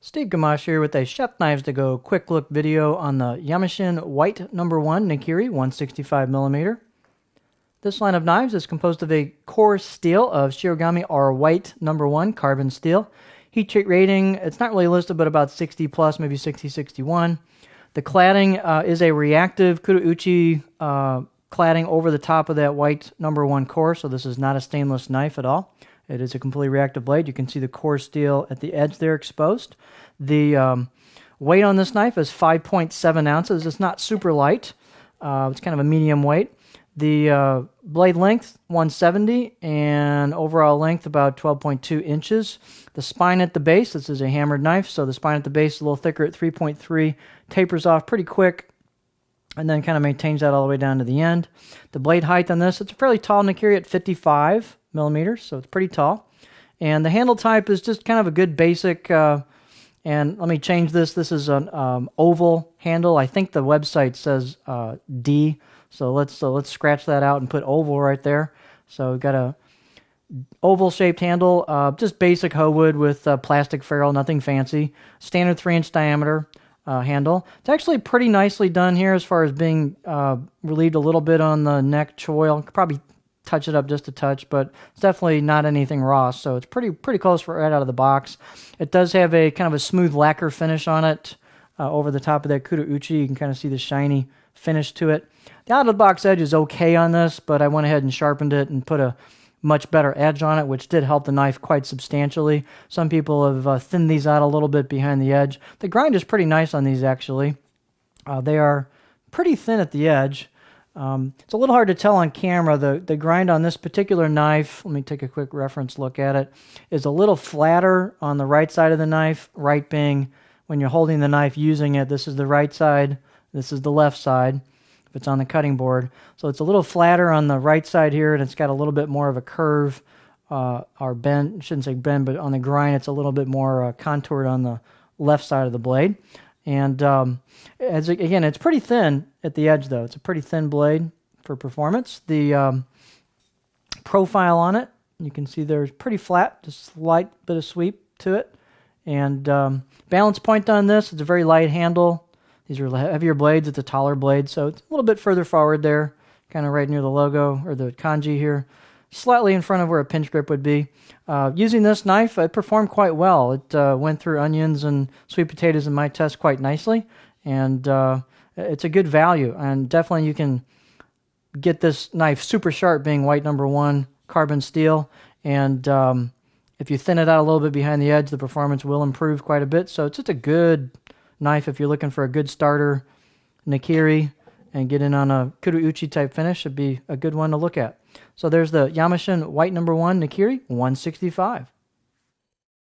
Steve Gamache here with a Chef Knives to Go quick look video on the Yamashin White No. 1 Nakiri 165mm. This line of knives is composed of a core steel of Shirogami R White No. 1 carbon steel. Heat treat rating, it's not really listed, but about 60 plus, maybe 60, 61. The cladding is a reactive Kurouchi cladding over the top of that White No. 1 core, so this is not a stainless knife at all. It is a completely reactive blade. You can see the core steel at the edge there exposed. The weight on this knife is 5.7 ounces. It's not super light. It's kind of a medium weight. The blade length, 170, and overall length about 12.2 inches. The spine at the base, this is a hammered knife, so the spine at the base is a little thicker at 3.3, tapers off pretty quick, and then kind of maintains that all the way down to the end. The blade height on this, it's a fairly tall Nakiri at 55 millimeters, so it's pretty tall. And the handle type is just kind of a good basic, and let me change this. This is an oval handle. I think the website says D, so let's scratch that out and put oval right there. So we've got a oval-shaped handle, just basic hoe wood with plastic ferrule, nothing fancy. Standard 3-inch diameter handle. It's actually pretty nicely done here as far as being relieved a little bit on the neck choil. Could probably touch it up just a touch, but it's definitely not anything raw, so it's pretty close right out of the box. It does have a kind of a smooth lacquer finish on it over the top of that Kurouchi. You can kind of see the shiny finish to it. The out-of-the-box edge is okay on this, but I went ahead and sharpened it and put a much better edge on it, which did help the knife quite substantially. Some people have thinned these out a little bit behind the edge. The grind is pretty nice on these, actually. They are pretty thin at the edge. It's a little hard to tell on camera. The grind on this particular knife, let me take a quick reference look at it, is a little flatter on the right side of the knife, right being when you're holding the knife using it. This is the right side, this is the left side if it's on the cutting board. So it's a little flatter on the right side here, and it's got a little bit more of a curve or bend, I shouldn't say bend, but on the grind it's a little bit more contoured on the left side of the blade. And again, it's pretty thin at the edge, though. It's a pretty thin blade for performance. The profile on it, you can see there's pretty flat, just a slight bit of sweep to it. And balance point on this, it's a very light handle. These are heavier blades. It's a taller blade, so it's a little bit further forward there, kind of right near the logo or the kanji here. Slightly in front of where a pinch grip would be. Using this knife, it performed quite well. It went through onions and sweet potatoes in my test quite nicely, and it's a good value. And definitely you can get this knife super sharp, being White No. 1 carbon steel, and if you thin it out a little bit behind the edge, the performance will improve quite a bit. So it's just a good knife if you're looking for a good starter Nakiri and get in on a Kurouchi type finish. It'd be a good one to look at. So there's the Yamashin White No. 1 Nakiri 165.